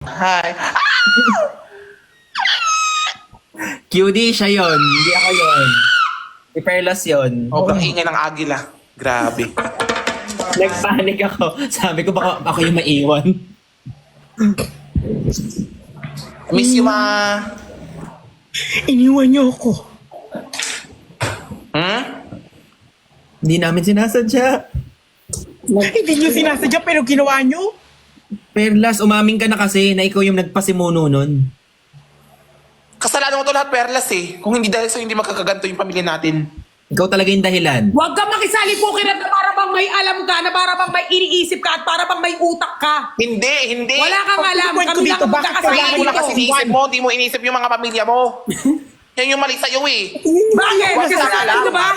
Hi. QD siya yun. Hindi ako yun. Si Perlas yun. Sobrang ingay ng agila. Grabe. Nagpanik ako. Sabi ko baka ako yung maiwan. Miss you, ma. Iniwan niyo ako. Hmm? Hindi namin sinasadya. Hindi niyo sinasadya pero ginawa niyo. Perlas, umaming ka na kasi na ikaw yung nagpasimuno nun. Kasalanan mo to lahat, Perlas eh. Kung hindi dahil sa'yo, hindi magkakaganto yung pamilya natin. Ikaw talaga yung dahilan. Huwag kang makisali po kirat na para bang may alam ka, na para bang may iniisip ka, at para bang may utak ka. Hindi. Wala kang alam. Pagkukwento Kami lang dito, ang bakit magkakasali Hindi mo lang kasi dito. iniisip mo, hindi mo iniisip yung mga pamilya mo. Yan yung mali sa'yo eh. Bakit? Wag ka Kasalanan alam. ka ba?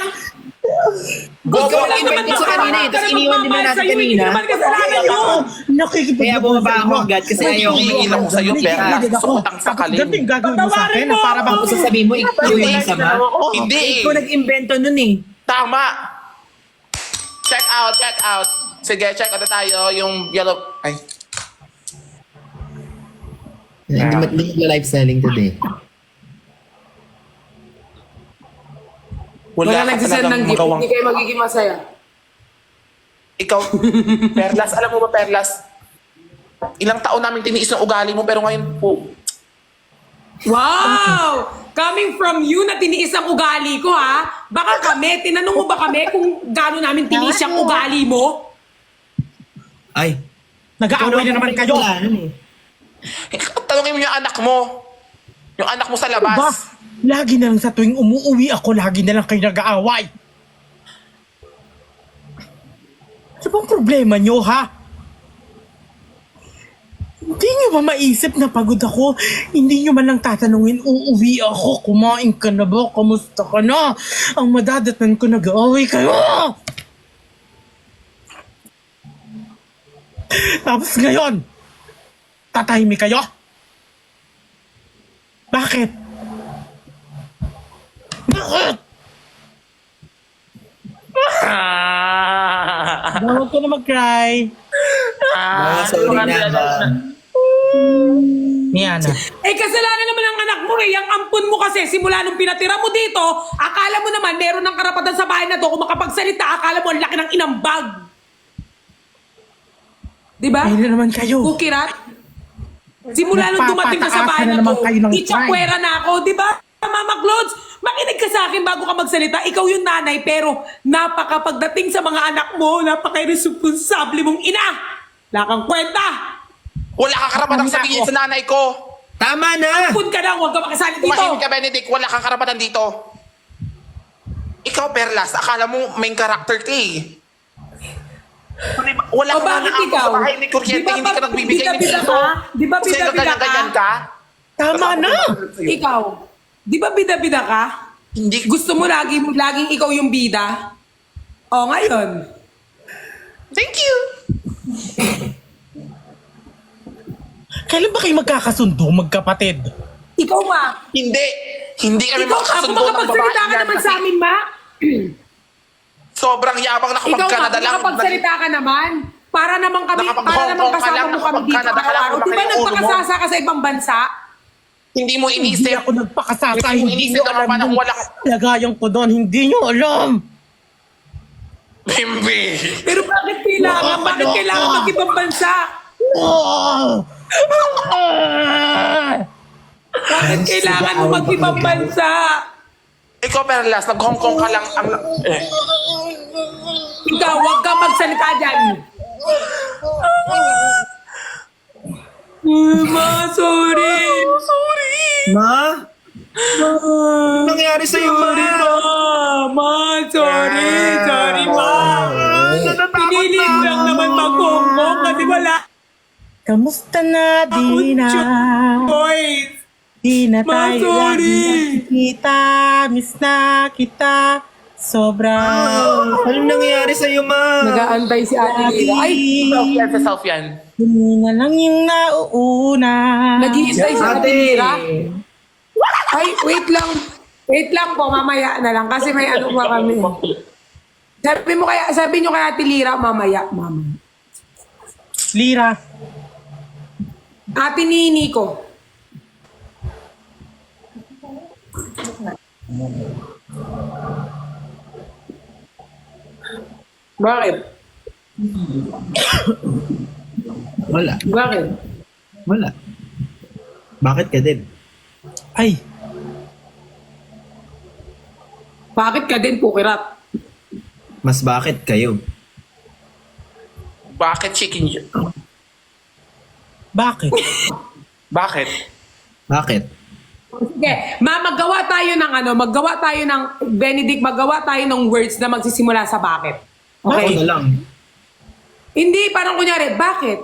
Bobo Ikaw lang ang invento sa kanina eh, tapos iniwan din na natin Sa'yo, hindi kanina. naman kasalanan yun. Kaya bumaba ako agad kasi ayaw ko Hihingin ako sa'yo, Perlas. Sutang sa kalim. Ganito yung gagawin mo sa akin na para bang Kung sasabihin mo, ikaw yung sama. Hindi eh. Ikaw nag-invento nun eh. Tama. Check out. Sige, check out na tayo yung yellow. Ay. Hindi live selling today. Wala ka nagsisend talagang ng gift, magawang- hindi kayo magiging masaya. Ikaw, Perlas, alam mo ba, Perlas? Ilang taon namin tiniis ng ugali mo, pero ngayon po, Wow! Coming from you na tiniis ang ugali ko, ha? Baka kami, tinanong mo ba kami kung gaano namin tiniis ang ugali mo? Ay. nag-aaway na naman kayo. tanongin mo yung anak mo. Yung anak mo sa Ba, labas. lagi na lang sa tuwing umuwi ako, lagi na lang kayo nag-aaway. Ano bang problema nyo, ha? Hindi nyo ba maisip na pagod ako? Hindi nyo man lang tatanungin, uuwi ako, kumain ka na ba? Kamusta ka na? Ang madadatan ko, nag-aaway kayo! Tapos ngayon, tatahimik kayo? Bakit? Bakit? Huwag ka na mag-cry. Sorry na ba? Miana. Eh, kasalanan naman ang anak mo eh. Ang ampun mo kasi, simula nung pinatira mo dito, akala mo naman meron ng karapatan sa bahay na to. Kung makapagsalita, akala mo ang laki ng inambag. Diba? Ayun na naman kayo. Kukirat? Simula nung dumating ka sa bahay Nagpapataas na na naman to, kayo ng itsakwera na ako, diba? Mama Clods, makinig ka sa akin bago ka magsalita. Ikaw yung nanay, pero napakapagdating sa mga anak mo, napaka-irresponsable mong ina. Wala kang kwenta. Wala kang karapatang sabihin sa nanay ko. Tama na! Pun ka na, huwag ka makasali dito. Tumahimik ka, Benedict. Wala kang karapatan dito. Ikaw, Perlas, akala mo main character ka eh. Wala O kang bakit nanaako ikaw? sa bahay ni Kuryente, hindi ka nagbibigay ng bida-bida dito. ka? Di ba Kasi bida-bida ganyan-ganyan ka? Tama na! Ikaw, di ba bida-bida ka? Hindi. Gusto mo laging ikaw yung bida? O ngayon, Thank you. Kailan ba kayo magkakasundo, magkapatid? ikaw nga. Hindi. Hindi kami Ikaw nga, kung makakasundo ng babae makapagsalita ka yan naman kasi sa amin, ma. sobrang yabang na kapag Ikaw nga, Canada kung lang. makapagsalita ka naman. Para naman kami, Nakapag para Hong naman Kong ka kasama lang, mo kami nakapag dito Canada ka lang, araw-araw. Di ba lumaki ang ulo mo? nagpakasasa ka sa ibang bansa? Hindi mo Hindi inisip. ako nagpakasasa, Hindi mo hindi inisip nyo na alam paano yung wala. lagayan ko doon, hindi nyo alam. Bimbi. Pero bakit kailangan? Bakit kailangan mag-ibang bansa? Oh! Bakit kailangan mo mag-ibang bansa? Ikaw, Perlas, nag-Hong Kong ka lang. Ikaw, huwag kang magsalita dyan. Ma, sorry. Ma? Anong nangyari sa'yo, ma? Sorry, ma. Ma, sorry. Sorry, ma. Pinili ko lang naman mag-Hong Kong kasi wala Kamusta na, di na? choice. Di na Ma, tayo sorry. lagi nakikita, miss na kita, sobra. Anong nangyari sa'yo, ma? Nag-aantay si Ate Lila. Ay, Self yan sa self yan. Hindi na lang yung nauuna. naghihintay si Ate Ate. Lila. Ay, wait lang. Wait lang po, mamaya na lang. Kasi may ano pa kami. Sabi nyo kay Ate Lira, mamaya, mama. Lira, Ate ni Nico. Bakit? Wala. Bakit? Wala. Bakit ka din? Ay, Bakit ka din, Pukirat? Mas bakit kayo? Bakit chicken? bakit? Bakit? Bakit? Sige, maggawa tayo ng Benedict, maggawa tayo ng words na magsisimula sa bakit. Ako Okay? na lang. Hindi, parang kunyari, bakit?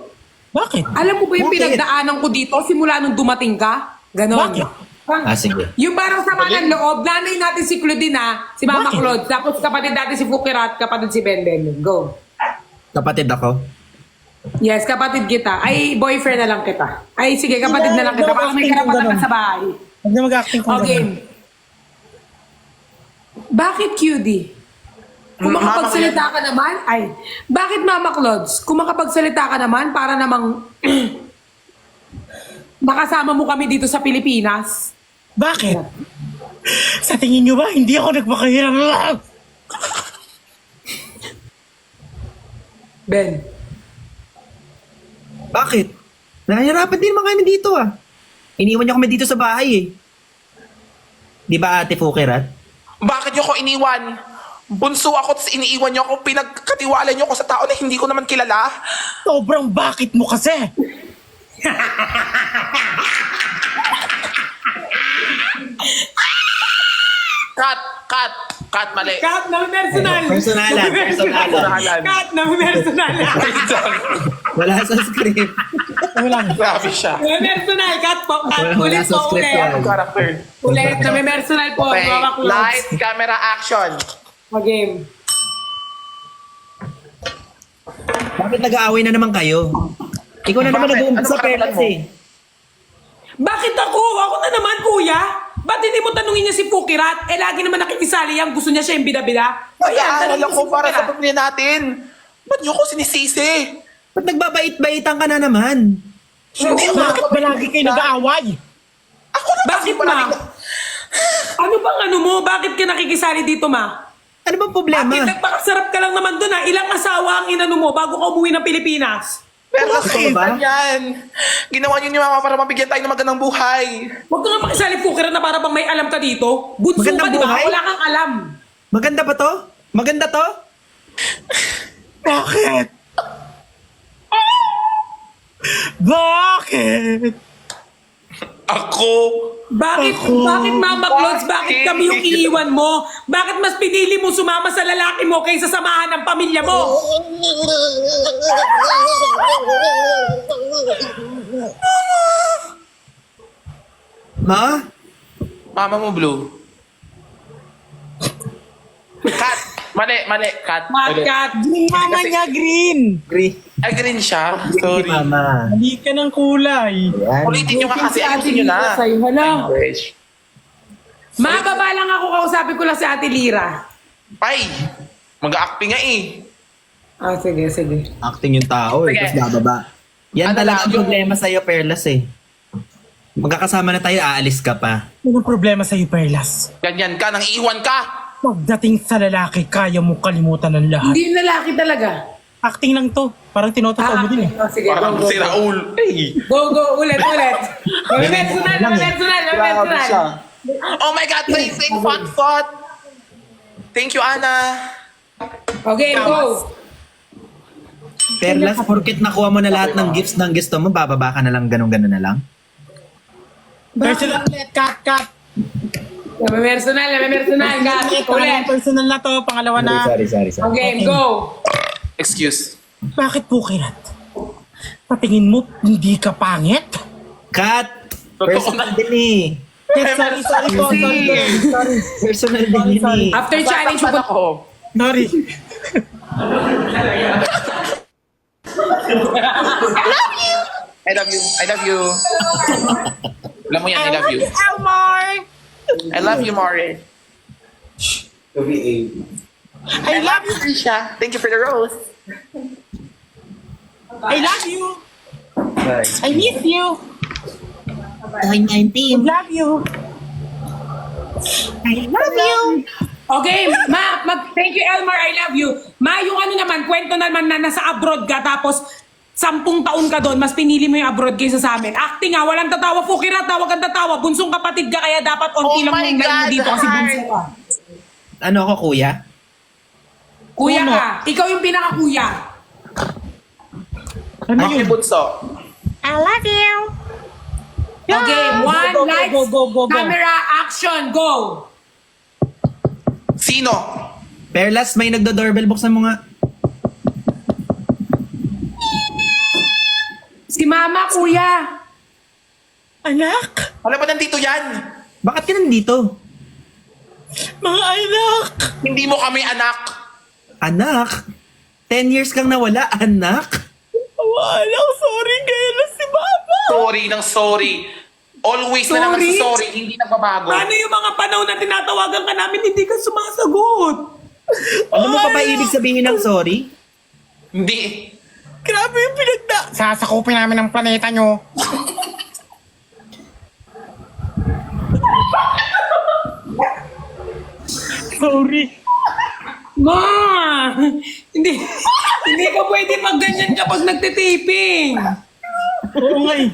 Bakit? Alam mo ba yung Bakit? pinagdaanan ko dito simula nung dumating ka? Ganon. Bakit? Sige. Yung parang sama ng loob, nanay natin si Claudine, si Mama Bakit? Claude, tapos kapatid natin si Pukirat, kapatid si Benden. Go. Kapatid ako? Yes, kapatid kita. Ay, boyfriend na lang kita. Ay, sige, kapatid na lang kita. Para may karapatan ka sa bahay. Huwag na mag-acting kung Okay. gano'n. Bakit, QD? Kung makapagsalita ka naman, bakit Mama Claudes? Kung makapagsalita ka naman, para namang makasama mo kami dito sa Pilipinas. Bakit? Sa tingin nyo ba, hindi ako nagpakahirap? Ben. Bakit? Nahihirapan din naman kami dito ah. Iniwan niyo kami dito sa bahay eh. Di ba Ate Pukirat? Bakit niyo ko iniwan? Bunso ako, tapos iniiwan niyo ako, pinagkatiwala niyo ako sa tao na hindi ko naman kilala. Sobrang bakit mo kasi? Cut, mali. Kat na personal. Personalan. Kat na personal. Wala sa script. Walang. Grabe siya. May personal. Kat po. Kat. Wala Ulit sa po. script Ulit. yan. Character. Ulit na may personal po. Okay, Mama Claudes. light, camera, action. Mag-game. Bakit nag-aaway na naman kayo? Ikaw na naman Bakit? nag-uumpisa sa Anong karapatan Perlas mo? eh. Bakit ako? Ako na naman, kuya. Ba't hindi mo tanungin niya si Pukirat? Lagi naman nakikisali yan. Gusto niya siya yung bida-bida. Nag-aaral tanungin mo ako si para sa Pukirat. pamilya natin. Ba't niyo ko sinisisi? Ba't nagbabait-baitan ka na naman? Hindi ako Bakit ba lagi kayo nag-aaway? Ako na Bakit, kasi palagi ma? Ano bang ano mo? Bakit ka nakikisali dito, ma? Ano bang problema? Bakit nagpakasarap ka lang naman doon, ha? Ilang asawa ang inano mo bago ka umuwi ng Pilipinas? Perlas, Totoo ba? yan. Ginawa niyo ni mama para mabigyan tayo ng magandang buhay. Huwag ka nga makisali Pukirat na para bang may alam ka dito. Bunso ka, Magandang di ba? buhay? Wala kang alam. Maganda ba to? Maganda to? Bakit? Bakit? Ako? Bakit, Mama Claudes, bakit kami yung iiwan mo? Bakit mas pinili mo sumama sa lalaki mo kaysa samahan ng pamilya mo? Ma? Mama mo blue. Cut. Mali. Cut. Ulit. Kat, Yung mama Kasi- niya green. Agree. Ay, green siya. Sorry, Sorry. mama. Hindi ka ng kulay. Yan. Ulitin nyo nga kasi. si Ate Ayusin nyo na. Lira sa'yo. Hala. English. Mababa lang ako, kausapin ko lang si Ate Lira. Ay, mag-acting nga eh. Ah, sige. Acting yung tao eh, Sige. tapos bababa. Yan Ano talaga lang, ang yung- problema sa'yo, Perlas eh. Magkakasama na tayo, aalis ka pa. Ano ang problema sa'yo, Perlas? Ganyan ka, nang iiwan ka. Pagdating sa lalaki, kaya mo kalimutan ng lahat. Hindi yung lalaki talaga. Acting lang to. Parang tinotoo mo din eh. Oh, sige, Parang go. si Raul. Ay, Go, ulit. May personal. oh my God, thanks, Fat. Thank you, Ana. Okay, go. Perlas, porket nakuha mo na lahat ng gifts ng gusto mo, bababa ka na lang ganun-ganun na lang? Personal ulit. Cut. May personal. Kat, ulit. Personal na to. Pangalawa na. Sorry. Okay, go. Excuse. Bakit Pukirat? Patingin mo, hindi ka pangit? Cut! Totoo Personal na. din eh. Sorry po. Sorry. Personal din yun eh. After challenge, Nasaktan ako. Sorry. I love you. Alam mo yan, I love you. Elmar! I love you, Mari. I love you! Trisha. Thank you for the rose. I love you! I miss you. Ay, 19. Love you. I love you. Okay, thank you Elmar, I love you. Ma, yung ano naman, kwento naman na nasa abroad ka, tapos 10 taon ka doon, mas pinili mo yung abroad kaysa sa amin. Acting nga, walang tatawa, Fukirat, tawag kang tatawa. Bunsong kapatid ka, kaya dapat onti Oh lang my yung line mo God, dito kasi bunso ka. Ano ako, kuya? Kuya Uno. ka, ikaw yung pinaka-kuya. Ano Okay, yun? bunso. I love you. Okay, one, Go, go, lights, go, go, go, go. camera, action, go! Sino? Perlas, may nagdo-doorbell. Buksan mo nga. Si mama, kuya. Anak. Wala ba nandito yan? Bakit ka nandito? Mga anak. Hindi mo kami anak. Anak? 10 years kang nawala, anak? Wala, sorry kaya na si Mama. Sorry ng sorry. Always na naman Sorry? si sorry, hindi nagbabago. Paano yung mga panahon na tinatawagan ka namin, hindi ka sumasagot? Ano mo pa ba ibig sabihin ng sorry? Hindi. Grabe yung Sasakupin namin ang planeta nyo. Sorry. Ma! Hindi, hindi ka pwede magganyan kapag nagtitaping. Oo nga eh.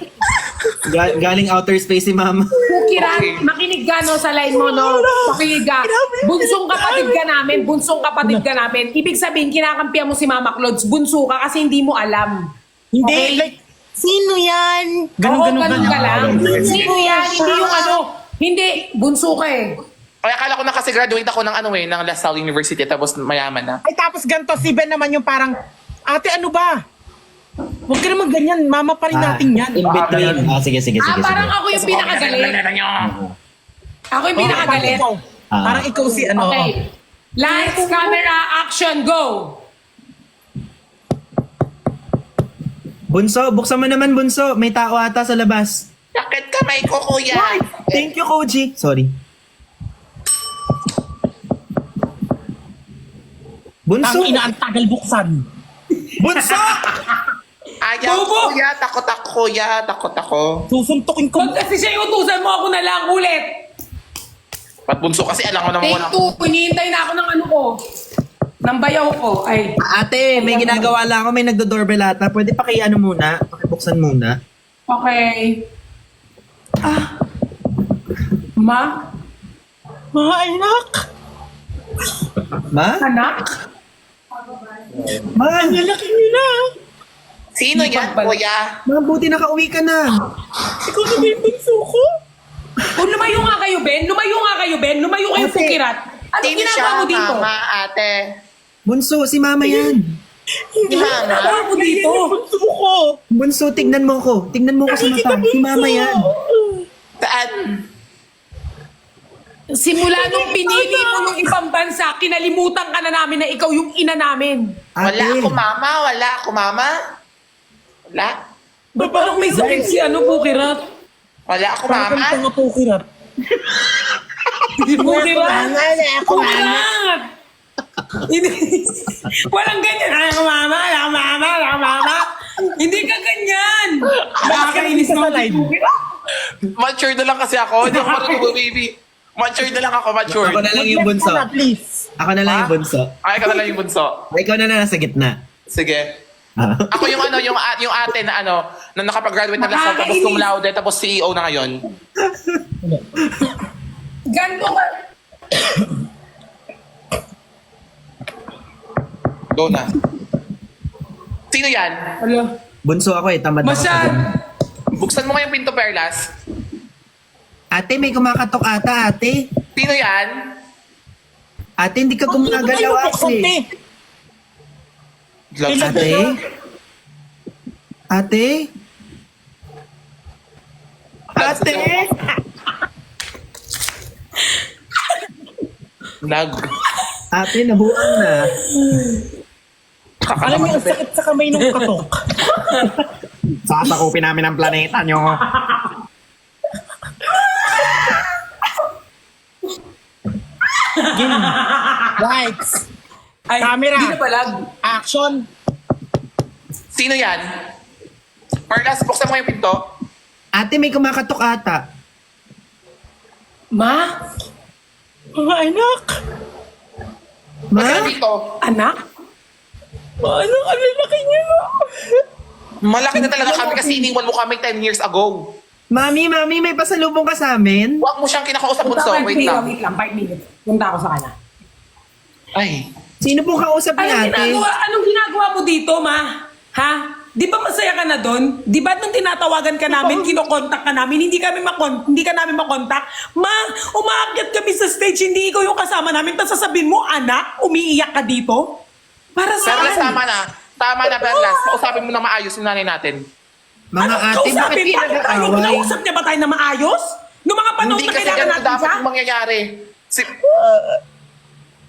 Galing outer space si mama. Kukiran, Okay. makinig ka no sa line mo no. Makinig ka. Bunsong kapatid ka namin, bunsong kapatid ka namin. Ibig sabihin, kinakampihan mo si Mama Clods, bunso ka kasi hindi mo alam. Hindi, Okay. like, sino yan? Oo, ganun ka lang. ganun. Sino yan? Hindi yung ano, hindi, bunso ka eh. Kaya akala ko na kasi graduate ako ng ng La Salle University tapos mayaman na. Ay, tapos ganito, si Ben naman yung parang, ate, ano ba? Huwag ka naman ganyan, mama pa rin natin yan. In between. Sige. Parang ako yung pinakagalit. Ako yung pinakagalit. Parang ikaw si ano. Okay. Lights, camera, action, go! Bunso, buksan mo naman, Bunso. May tao ata sa labas. Sakit kamay ko, kuya. Thank you, Koji. Sorry. Bunso! Ang ina, ang tagal buksan. Bunso! Ayaw, Bobo! kuya. Takot ako, kuya. Takot ako. Susuntukin ko. Pag kasi siya yung utusan mo, ako na lang ulit. Ba't bunso kasi alam ko naman Take wala. 2, hinihintay na ako ng ano ko. Ng bayaw ko. Ay. Ate, may ginagawa lang ako. May nagdo-doorbell ata. Pwede pa ano muna? Pakibuksan muna. Okay. Ma? Mga anak. Ma? Anak? Ma? Ang lalaki nyo na. Sino yan, kuya? Ma, buti nakauwi ka na. Ikaw na ba yung bunso ko? O lumayo nga kayo, Ben. Lumayo nga kayo, Ben. Lumayo kayo, Ate. Fukirat. Ano Sino ginagawa siya, mo dito? mama, ate? Bunso, si mama yan. Si mama? Ginagawa mo dito? Yung bunso ko. Bunso, tignan mo ko. Tignan mo ko sa mata. Si mama yan. Saan? Simula nung pinili mo nung ibang bansa, kinalimutan ka na namin na ikaw yung ina namin. Wala Ate, ako, mama. Wala ako, mama. Wala. Ba't parang may sakit si Fukirat? Wala ako, Parang mama. tanga po kirat. Fukirat! Wala ako, mama. Fukirat! Hindi. Walang ganyan. Ako mama, ako mama, ako mama. Hindi ka ganyan. Nakakainis Sa naman live. si Fukirat. Mature na lang kasi ako. Hindi ako marunong baby. Mature na lang ako, mature. ako na lang yung bunso. Wala, please. Ako na lang yung bunso. Ay, ka na lang yung bunso. Ikaw na lang nasa gitna. Sige. Ah. Ako yung yung ate na na nakapag-graduate ng Lasal tapos cum laude tapos CEO na ngayon. Ganto ka. Go na. Sino yan? Hello. Bunso ako tamad ako. Masyad. Buksan mo nga yung pinto, Perlas. Ate, may kumakatok ata, ate. Sino yan? Ate, hindi ka gumagalaw, ate. Ate? Ate? Ate? Ate, nabuang na. Alam niyo, ang sakit sa kamay ng katok. Sasakupin namin ang planeta nyo. Game. Lights. Ay, Camera. Hindi na palag. Action. Sino yan? Perlas, buksan mo yung pinto. Ate, may kumakatok ata. Ma? Mga anak. Ma? Buksan dito. Anak? Mga anak, ang laki niyo na. Malaki na talaga kami kasi iniwan mo kami 10 years ago. Mami, may pasalubong ka sa amin? Huwag mo siyang kinakausap Punta bunso. ka, Wait lang. 5 minutes. Punta ako sa kanya. Ay. Sino pong kausap ni ate? Anong ginagawa mo dito, ma? Ha? Di ba masaya ka na doon? Di ba nung tinatawagan ka namin, kinokontak ka namin, hindi ka namin makontak? Ma, umaakyat kami sa stage, hindi ikaw yung kasama namin, tapos sasabihin mo, anak, umiiyak ka dito? Para Perlas, saan? tama na. Tama na, Perlas. Kausapin mo na maayos yung nanay natin. Mga Ano, ate, bakit kausapin kayo pa tayo? nag-aaway? Kinausap niya ba tayo na maayos? Noong mga panahon Hindi na kasi kailangan ganito natin dapat siya? yung mangyayari.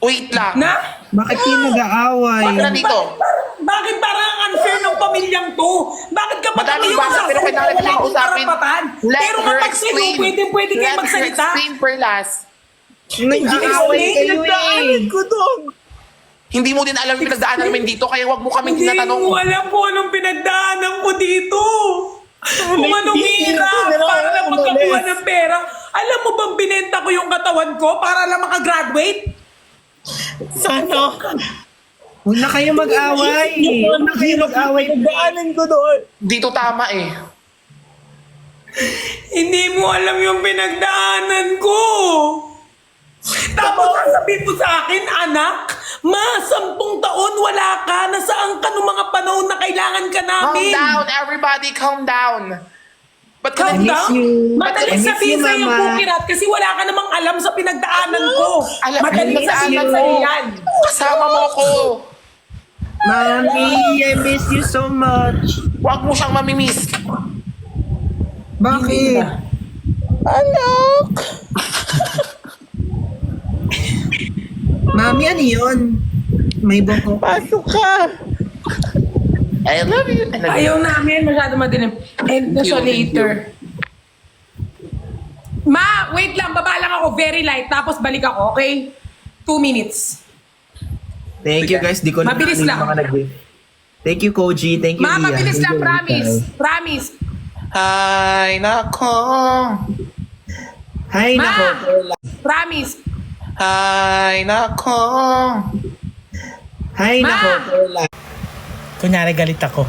Wait lang. Na? Bakit kayo nag-aaway? Bakit nandito? Bakit parang ang unfair ng pamilyang to? Bakit kapag Madaming kami yung bata, pero kailangan wala natin akong kausapin. karapatan? Let Pero her kapag sino, explain. pwede kayo Let her magsalita. explain, Perlas. Nag-aaway kayo Pinagdaanan eh. ko doon. Hindi mo din alam yung pinagdaanan namin dito, kaya wag mo kaming Hindi tinatanong. mo alam kung anong pinagdaanan ko dito. Kung anong hirap para lang magkakuha ng pera. Alam mo bang binenta ko yung katawan ko para lang makagraduate? Sana. Huwag na kayo mag-away. Huwag na kayo mag-away. Pinagdaanan ko doon. Dito tama eh. Hindi mo alam yung pinagdaanan ko. Tapos sasabihin mo sa akin, anak, 10 taon wala ka, nasaan ka nung mga panahon na kailangan ka Calm namin? down, everybody, calm down. But Calm I miss down? you. Madaling I miss sabihin you, sa'yo, Mama. Bukirat, kasi wala ka namang alam sa pinagdaanan ko. Madaling I miss sabihin you. sa'yo yan. Kasama mo ko. Mami, I miss you so much. Huwag mo siyang mamimiss. Bakit? Anak. Mami, ano yun? May boko. Pasok ka. I love you. I love you. Ayaw namin, masyado madilim. And na siya later. Ma, wait lang, baba lang ako, very light, tapos balik ako, okay? 2 minutes. Thank you guys. Di ko na Mabilis ano yung lang. mga nag- Thank you, Koji. Thank you, Ma, Lia. mabilis lang, Thank you, promise. Rita. Promise. Ay, nako. Hi, Ma, nako. promise. Ay, nako. Hi, Ma! nako. Perla. Kunyari galit ako.